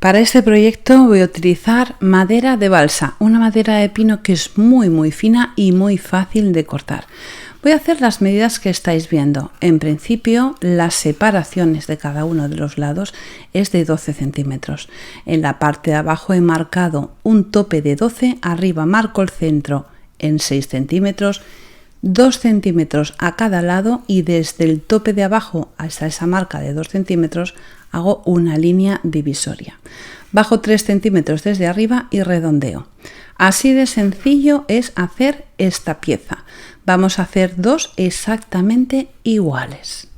Para este proyecto voy a utilizar madera de balsa, una madera de pino que es muy fina y muy fácil de cortar. Voy a hacer las medidas que estáis viendo. En principio, las separaciones de cada uno de los lados es de 12 centímetros. En la parte de abajo he marcado un tope de 12, arriba marco el centro en 6 centímetros, 2 centímetros a cada lado y desde el tope de abajo hasta esa marca de 2 centímetros hago una línea divisoria. Bajo 3 centímetros desde arriba y redondeo. Así de sencillo es hacer esta pieza. Vamos a hacer dos exactamente iguales.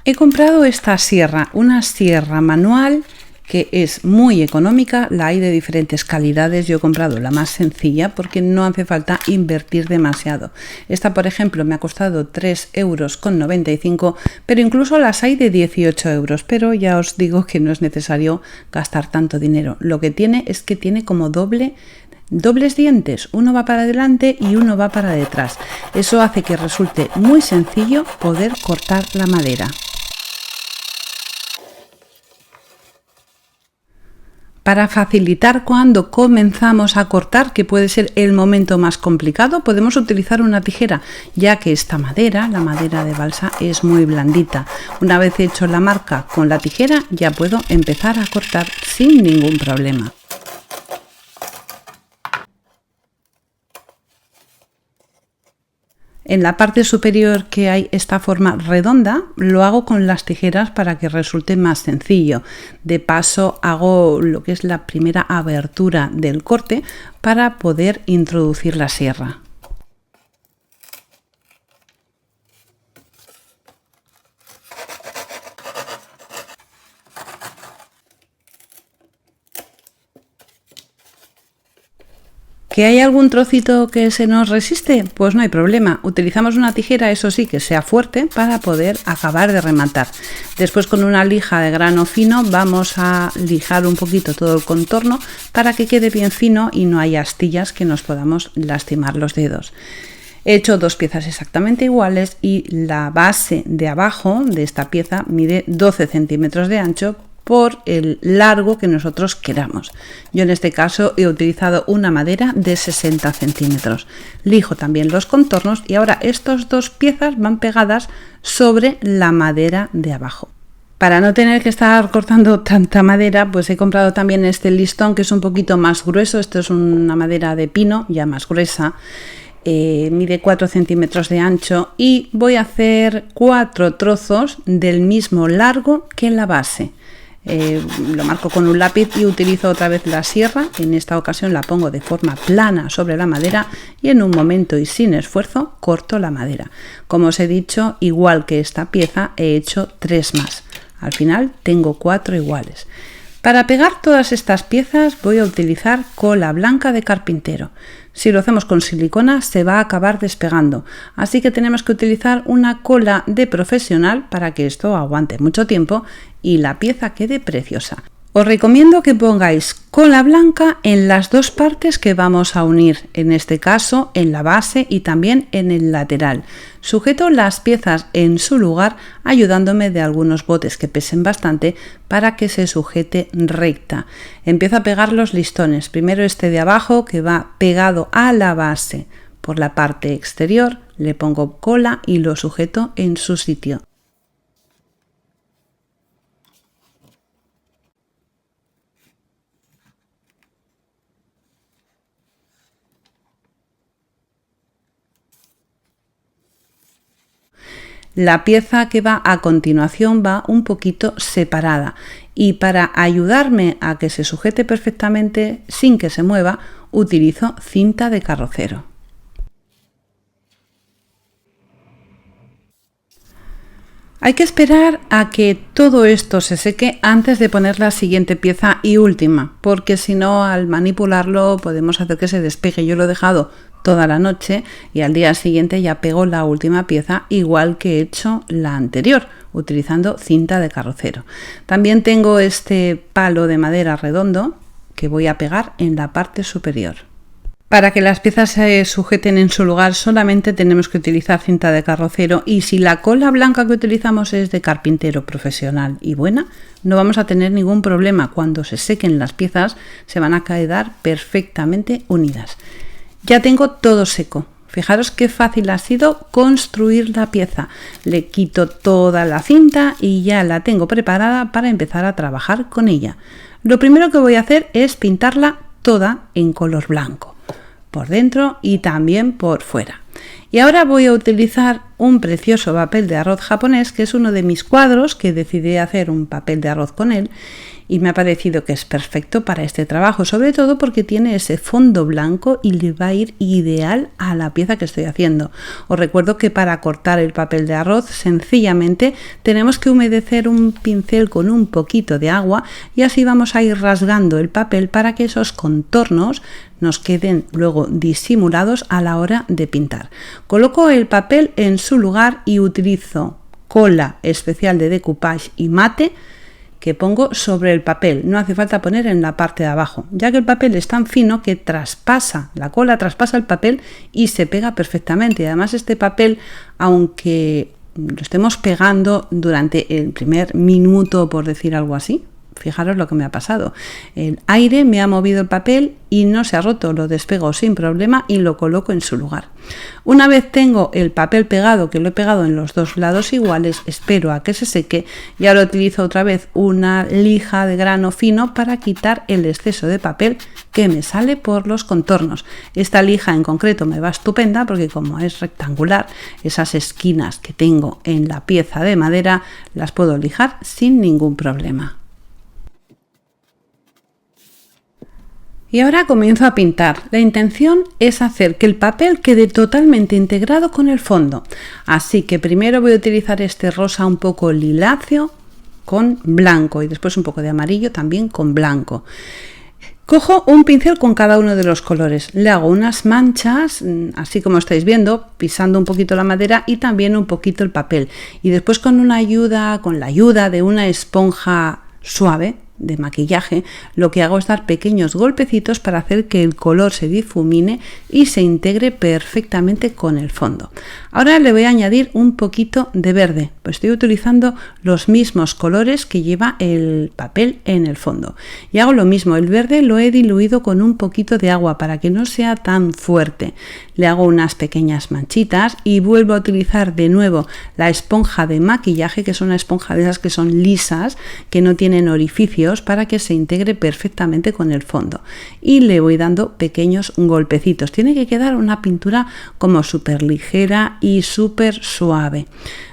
He comprado esta sierra, una sierra manual que es muy económica, la hay de diferentes calidades. Yo he comprado la más sencilla porque no hace falta invertir demasiado. Esta, por ejemplo, me ha costado 3,95 €, pero incluso las hay de 18 €, pero ya os digo que no es necesario gastar tanto dinero. Lo que tiene es que tiene como dobles dientes, uno va para adelante y uno va para detrás. Eso hace que resulte muy sencillo poder cortar la madera. Para facilitar cuando comenzamos a cortar, que puede ser el momento más complicado, podemos utilizar una tijera, ya que esta madera, la madera de balsa, es muy blandita. Una vez hecho la marca con la tijera, ya puedo empezar a cortar sin ningún problema. En la parte superior que hay esta forma redonda, lo hago con las tijeras para que resulte más sencillo. De paso hago lo que es la primera abertura del corte para poder introducir la sierra. ¿Que hay algún trocito que se nos resiste? Pues no hay problema. Utilizamos una tijera, eso sí, que sea fuerte para poder acabar de rematar. Después con una lija de grano fino vamos a lijar un poquito todo el contorno para que quede bien fino y no haya astillas que nos podamos lastimar los dedos. He hecho dos piezas exactamente iguales y la base de abajo de esta pieza mide 12 centímetros de ancho por el largo que nosotros queramos. Yo en este caso he utilizado una madera de 60 centímetros. Lijo también los contornos y ahora estas dos piezas van pegadas sobre la madera de abajo. Para no tener que estar cortando tanta madera, pues he comprado también este listón que es un poquito más grueso. Esto es una madera de pino ya más gruesa. Mide 4 centímetros de ancho y voy a hacer 4 trozos del mismo largo que la base. Lo marco con un lápiz y utilizo otra vez la sierra. En esta ocasión la pongo de forma plana sobre la madera y en un momento y sin esfuerzo corto la madera. Como os he dicho, igual que esta pieza he hecho 3 más. Al final tengo 4 iguales. Para pegar todas estas piezas voy a utilizar cola blanca de carpintero. Si lo hacemos con silicona se va a acabar despegando, así que tenemos que utilizar una cola de profesional para que esto aguante mucho tiempo y la pieza quede preciosa. Os recomiendo que pongáis cola blanca en las dos partes que vamos a unir, en este caso en la base y también en el lateral. Sujeto las piezas en su lugar ayudándome de algunos botes que pesen bastante para que se sujete recta. Empiezo a pegar los listones, primero este de abajo que va pegado a la base por la parte exterior, le pongo cola y lo sujeto en su sitio. La pieza que va a continuación va un poquito separada y para ayudarme a que se sujete perfectamente sin que se mueva utilizo cinta de carrocero. Hay que esperar a que todo esto se seque antes de poner la siguiente pieza y última, porque si no al manipularlo podemos hacer que se despegue. Yo lo he dejado toda la noche y al día siguiente ya pego la última pieza igual que he hecho la anterior, utilizando cinta de carrocero. También tengo este palo de madera redondo que voy a pegar en la parte superior. Para que las piezas se sujeten en su lugar solamente tenemos que utilizar cinta de carrocero, y si la cola blanca que utilizamos es de carpintero profesional y buena, no vamos a tener ningún problema. Cuando se sequen las piezas se van a quedar perfectamente unidas. Ya tengo todo seco. Fijaros qué fácil ha sido construir la pieza. Le quito toda la cinta y ya la tengo preparada para empezar a trabajar con ella. Lo primero que voy a hacer es pintarla toda en color blanco, por dentro y también por fuera. Y ahora voy a utilizar un precioso papel de arroz japonés, que es uno de mis cuadros, que decidí hacer un papel de arroz con él, y me ha parecido que es perfecto para este trabajo, sobre todo porque tiene ese fondo blanco y le va a ir ideal a la pieza que estoy haciendo. Os recuerdo que para cortar el papel de arroz sencillamente tenemos que humedecer un pincel con un poquito de agua, y así vamos a ir rasgando el papel para que esos contornos nos queden luego disimulados a la hora de pintar. Coloco el papel en su lugar y utilizo cola especial de decoupage y mate que pongo sobre el papel. No hace falta poner en la parte de abajo, ya que el papel es tan fino que traspasa, la cola traspasa el papel y se pega perfectamente. Y además este papel, aunque lo estemos pegando durante el primer minuto, por decir algo así, fijaros lo que me ha pasado. El aire me ha movido el papel y no se ha roto, lo despego sin problema y lo coloco en su lugar. Una vez tengo el papel pegado, que lo he pegado en los dos lados iguales, espero a que se seque y ahora utilizo otra vez una lija de grano fino para quitar el exceso de papel que me sale por los contornos. Esta lija en concreto me va estupenda porque como es rectangular, esas esquinas que tengo en la pieza de madera las puedo lijar sin ningún problema. Y ahora comienzo a pintar. La intención es hacer que el papel quede totalmente integrado con el fondo. Así que primero voy a utilizar este rosa un poco liláceo con blanco y después un poco de amarillo también con blanco. Cojo un pincel con cada uno de los colores, le hago unas manchas, así como estáis viendo, pisando un poquito la madera y también un poquito el papel. Y después con la ayuda de una esponja suave de maquillaje, lo que hago es dar pequeños golpecitos para hacer que el color se difumine y se integre perfectamente con el fondo. Ahora le voy a añadir un poquito de verde, pues estoy utilizando los mismos colores que lleva el papel en el fondo. Y hago lo mismo, el verde lo he diluido con un poquito de agua para que no sea tan fuerte. Le hago unas pequeñas manchitas y vuelvo a utilizar de nuevo la esponja de maquillaje, que es una esponja de esas que son lisas, que no tienen orificios, para que se integre perfectamente con el fondo, y le voy dando pequeños golpecitos. Tiene que quedar una pintura como súper ligera y súper suave.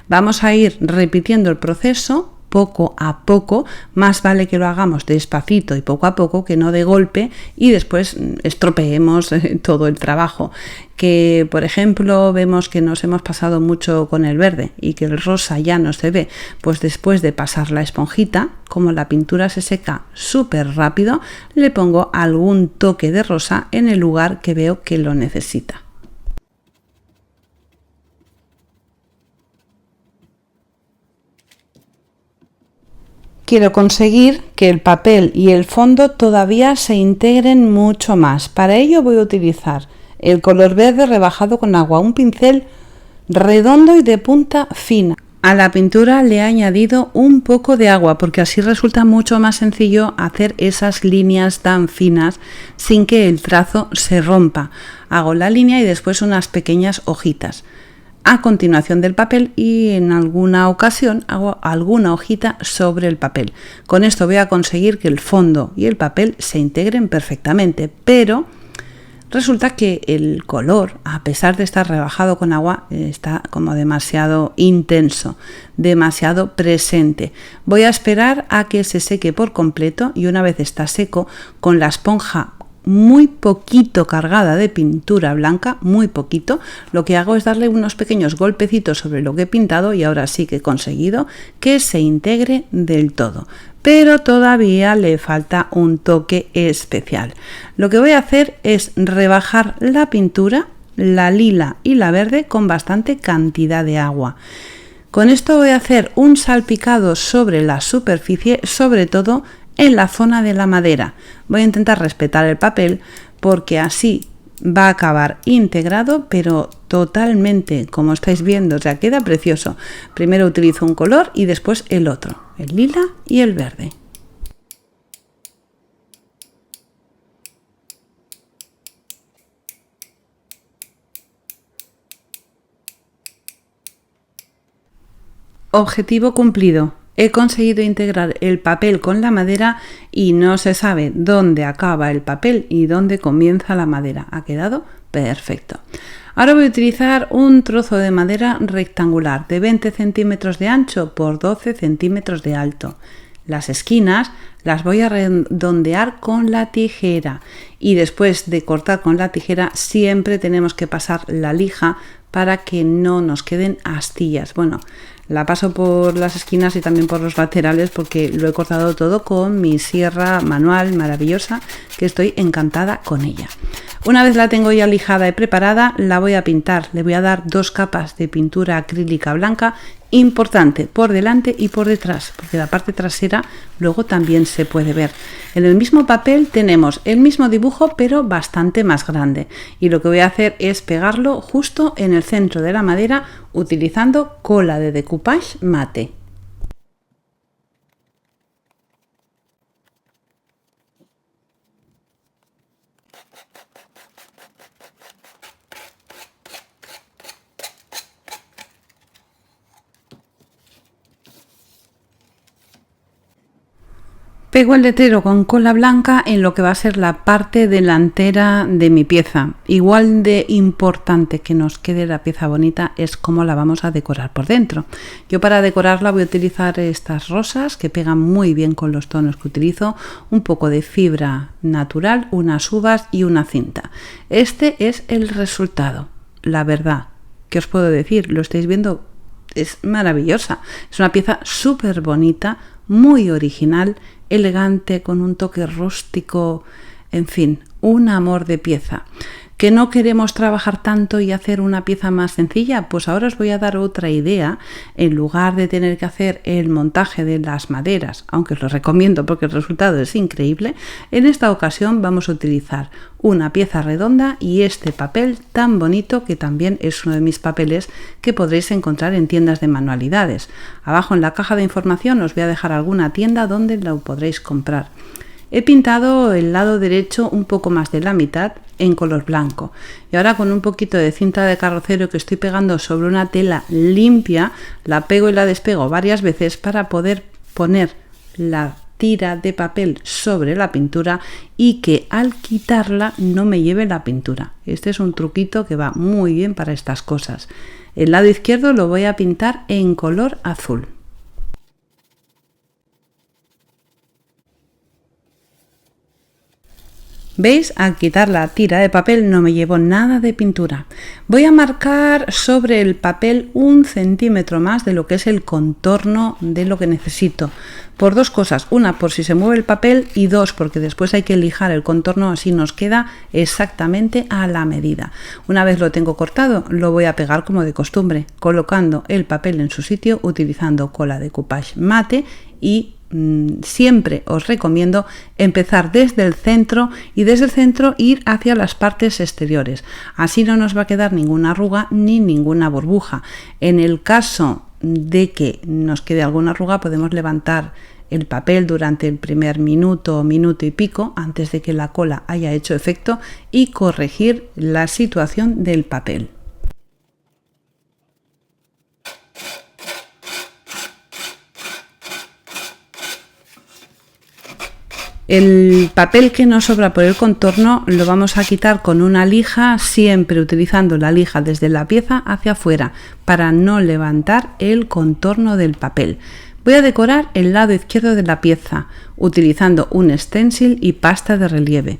Vamos a ir repitiendo el proceso poco a poco, más vale que lo hagamos despacito y poco a poco que no de golpe y después estropeemos todo el trabajo. Que por ejemplo vemos que nos hemos pasado mucho con el verde y que el rosa ya no se ve, pues después de pasar la esponjita, como la pintura se seca súper rápido, le pongo algún toque de rosa en el lugar que veo que lo necesita. Quiero conseguir que el papel y el fondo todavía se integren mucho más. Para ello voy a utilizar el color verde rebajado con agua, un pincel redondo y de punta fina. A la pintura le he añadido un poco de agua porque así resulta mucho más sencillo hacer esas líneas tan finas sin que el trazo se rompa. Hago la línea y después unas pequeñas hojitas a continuación del papel y en alguna ocasión hago alguna hojita sobre el papel. Con esto voy a conseguir que el fondo y el papel se integren perfectamente, pero resulta que el color, a pesar de estar rebajado con agua, está como demasiado intenso, demasiado presente. Voy a esperar a que se seque por completo y una vez está seco, con la esponja muy poquito cargada de pintura blanca, muy poquito, lo que hago es darle unos pequeños golpecitos sobre lo que he pintado y ahora sí que he conseguido que se integre del todo. Pero todavía le falta un toque especial. Lo que voy a hacer es rebajar la pintura, la lila y la verde, con bastante cantidad de agua. Con esto voy a hacer un salpicado sobre la superficie, sobre todo en la zona de la madera. Voy a intentar respetar el papel porque así va a acabar integrado, pero totalmente, como estáis viendo, o sea, queda precioso. Primero utilizo un color y después el otro, el lila y el verde. Objetivo cumplido. He conseguido integrar el papel con la madera y no se sabe dónde acaba el papel y dónde comienza la madera. Ha quedado perfecto. Ahora voy a utilizar un trozo de madera rectangular de 20 centímetros de ancho por 12 centímetros de alto. Las esquinas las voy a redondear con la tijera y después de cortar con la tijera siempre tenemos que pasar la lija para que no nos queden astillas. Bueno, la paso por las esquinas y también por los laterales porque lo he cortado todo con mi sierra manual maravillosa, que estoy encantada con ella. Una vez la tengo ya lijada y preparada, la voy a pintar. Le voy a dar 2 capas de pintura acrílica blanca, importante, por delante y por detrás, porque la parte trasera luego también se puede ver. En el mismo papel tenemos el mismo dibujo, pero bastante más grande. Y lo que voy a hacer es pegarlo justo en el centro de la madera utilizando cola de decoupage mate. Pego el letrero con cola blanca en lo que va a ser la parte delantera de mi pieza. Igual de importante que nos quede la pieza bonita es cómo la vamos a decorar por dentro. Yo para decorarla voy a utilizar estas rosas que pegan muy bien con los tonos que utilizo, un poco de fibra natural, unas uvas y una cinta. Este es el resultado, la verdad. ¿Qué os puedo decir? Lo estáis viendo, es maravillosa. Es una pieza súper bonita, muy original, elegante, con un toque rústico, en fin, un amor de pieza. ¿Que no queremos trabajar tanto y hacer una pieza más sencilla? Pues ahora os voy a dar otra idea. En lugar de tener que hacer el montaje de las maderas, aunque os lo recomiendo porque el resultado es increíble, en esta ocasión vamos a utilizar una pieza redonda y este papel tan bonito, que también es uno de mis papeles que podréis encontrar en tiendas de manualidades. Abajo en la caja de información os voy a dejar alguna tienda donde lo podréis comprar. He pintado el lado derecho un poco más de la mitad en color blanco y ahora con un poquito de cinta de carrocero que estoy pegando sobre una tela limpia, la pego y la despego varias veces para poder poner la tira de papel sobre la pintura y que al quitarla no me lleve la pintura. Este es un truquito que va muy bien para estas cosas. El lado izquierdo lo voy a pintar en color azul. ¿Veis? Al quitar la tira de papel no me llevo nada de pintura. Voy a marcar sobre el papel 1 centímetro más de lo que es el contorno de lo que necesito. Por 2 cosas. Una, por si se mueve el papel, y 2, porque después hay que lijar el contorno, así nos queda exactamente a la medida. Una vez lo tengo cortado, lo voy a pegar como de costumbre, colocando el papel en su sitio utilizando cola de decoupage mate y siempre os recomiendo empezar desde el centro y desde el centro ir hacia las partes exteriores. Así no nos va a quedar ninguna arruga ni ninguna burbuja. En el caso de que nos quede alguna arruga, podemos levantar el papel durante el primer minuto o minuto y pico antes de que la cola haya hecho efecto y corregir la situación del papel. El papel que nos sobra por el contorno lo vamos a quitar con una lija, siempre utilizando la lija desde la pieza hacia afuera para no levantar el contorno del papel. Voy a decorar el lado izquierdo de la pieza utilizando un stencil y pasta de relieve.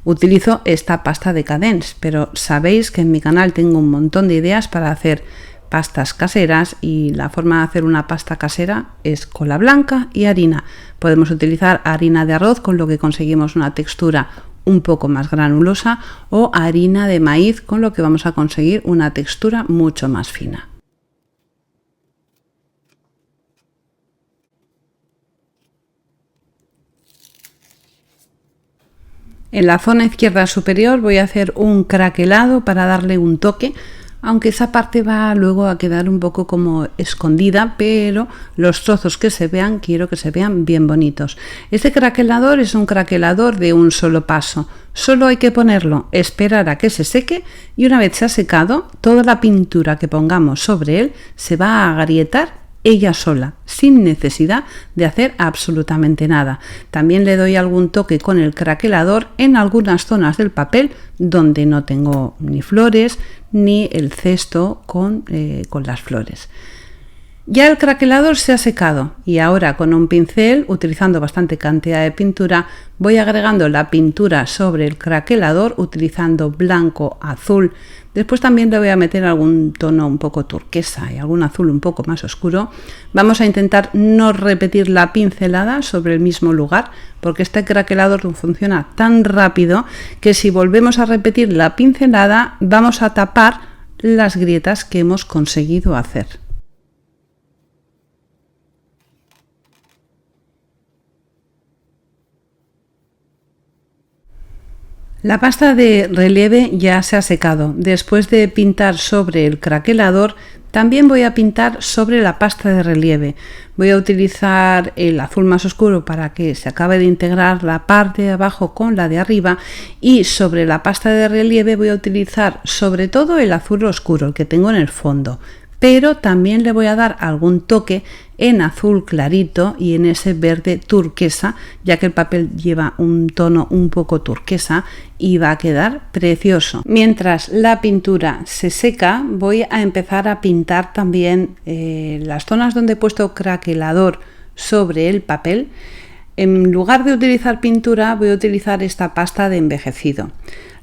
Utilizo esta pasta de Cadence, pero sabéis que en mi canal tengo un montón de ideas para hacer pastas caseras y la forma de hacer una pasta casera es cola blanca y harina. Podemos utilizar harina de arroz, con lo que conseguimos una textura un poco más granulosa, o harina de maíz, con lo que vamos a conseguir una textura mucho más fina. En la zona izquierda superior voy a hacer un craquelado para darle un toque, aunque esa parte va luego a quedar un poco como escondida, pero los trozos que se vean, quiero que se vean bien bonitos. Este craquelador es un craquelador de un solo paso. Solo hay que ponerlo, esperar a que se seque y una vez se ha secado, toda la pintura que pongamos sobre él se va a agrietar ella sola, sin necesidad de hacer absolutamente nada. También le doy algún toque con el craquelador en algunas zonas del papel donde no tengo ni flores ni el cesto con las flores. Ya el craquelador se ha secado y ahora con un pincel, utilizando bastante cantidad de pintura, voy agregando la pintura sobre el craquelador utilizando blanco, azul. Después también le voy a meter algún tono un poco turquesa y algún azul un poco más oscuro. Vamos a intentar no repetir la pincelada sobre el mismo lugar, porque este craquelador funciona tan rápido que si volvemos a repetir la pincelada vamos a tapar las grietas que hemos conseguido hacer. La pasta de relieve ya se ha secado. Después de pintar sobre el craquelador, también voy a pintar sobre la pasta de relieve. Voy a utilizar el azul más oscuro para que se acabe de integrar la parte de abajo con la de arriba, y sobre la pasta de relieve voy a utilizar sobre todo el azul oscuro, el que tengo en el fondo. Pero también le voy a dar algún toque en azul clarito y en ese verde turquesa, ya que el papel lleva un tono un poco turquesa y va a quedar precioso. Mientras la pintura se seca, voy a empezar a pintar también las zonas donde he puesto craquelador sobre el papel. En lugar de utilizar pintura, voy a utilizar esta pasta de envejecido.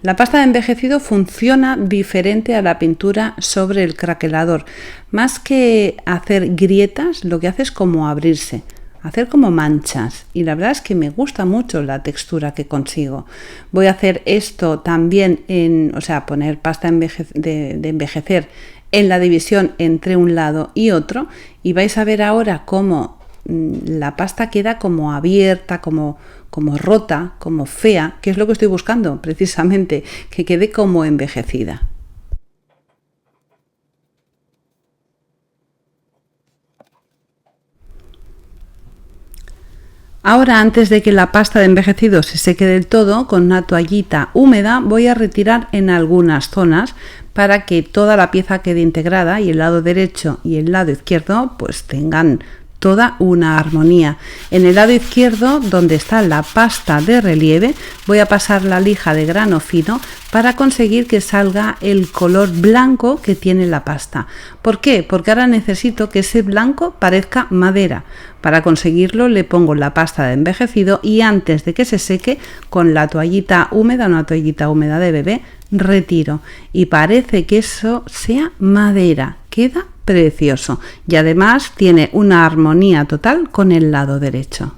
La pasta de envejecido funciona diferente a la pintura sobre el craquelador. Más que hacer grietas, lo que hace es como abrirse, hacer como manchas, y la verdad es que me gusta mucho la textura que consigo. Voy a hacer esto también poner pasta de envejecer en la división entre un lado y otro, y vais a ver ahora cómo la pasta queda como abierta, como rota, como fea, que es lo que estoy buscando precisamente, que quede como envejecida. Ahora, antes de que la pasta de envejecido se seque del todo, con una toallita húmeda voy a retirar en algunas zonas para que toda la pieza quede integrada y el lado derecho y el lado izquierdo pues tengan toda una armonía. En el lado izquierdo, donde está la pasta de relieve, voy a pasar la lija de grano fino para conseguir que salga el color blanco que tiene la pasta. ¿Por qué? Porque ahora necesito que ese blanco parezca madera. Para conseguirlo le pongo la pasta de envejecido y antes de que se seque, con la toallita húmeda, una toallita húmeda de bebé, retiro y parece que eso sea madera. Queda precioso y además tiene una armonía total con el lado derecho.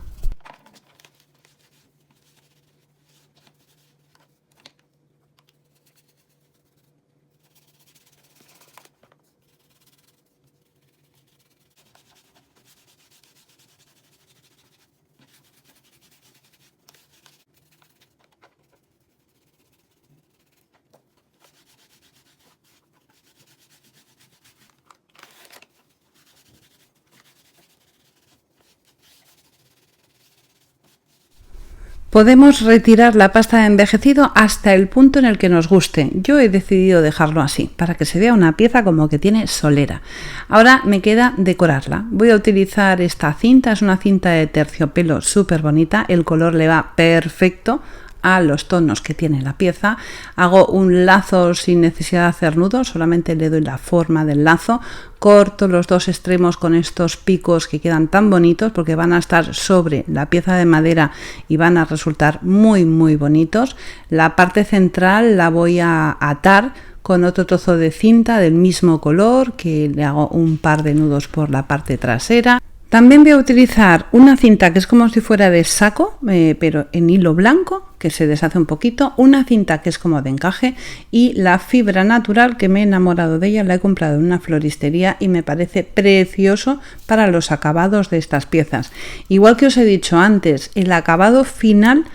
Podemos retirar la pasta de envejecido hasta el punto en el que nos guste. Yo he decidido dejarlo así, para que se vea una pieza como que tiene solera. Ahora me queda decorarla. Voy a utilizar esta cinta, es una cinta de terciopelo súper bonita, el color le va perfecto a los tonos que tiene la pieza. Hago un lazo sin necesidad de hacer nudos, solamente le doy la forma del lazo, corto los dos extremos con estos picos que quedan tan bonitos porque van a estar sobre la pieza de madera y van a resultar muy bonitos. La parte central la voy a atar con otro trozo de cinta del mismo color, que le hago un par de nudos por la parte trasera. También voy a utilizar una cinta que es como si fuera de saco, pero en hilo blanco, que se deshace un poquito, una cinta que es como de encaje y la fibra natural, que me he enamorado de ella, la he comprado en una floristería y me parece precioso para los acabados de estas piezas. Igual que os he dicho antes, el acabado final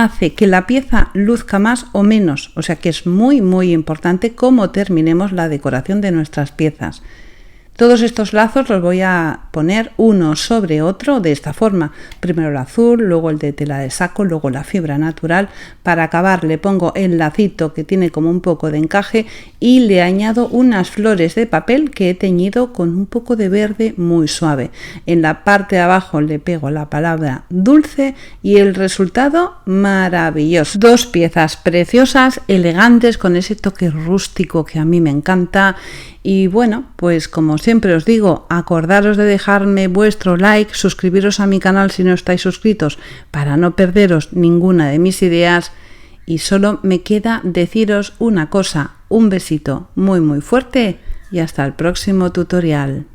hace que la pieza luzca más o menos, o sea que es muy importante cómo terminemos la decoración de nuestras piezas. Todos estos lazos los voy a poner uno sobre otro de esta forma. Primero el azul, luego el de tela de saco, luego la fibra natural. Para acabar le pongo el lacito que tiene como un poco de encaje y le añado unas flores de papel que he teñido con un poco de verde muy suave. En la parte de abajo le pego la palabra dulce y el resultado maravilloso. Dos piezas preciosas, elegantes, con ese toque rústico que a mí me encanta. Y bueno, pues como siempre os digo, acordaros de dejarme vuestro like, suscribiros a mi canal si no estáis suscritos para no perderos ninguna de mis ideas y solo me queda deciros una cosa, un besito muy fuerte y hasta el próximo tutorial.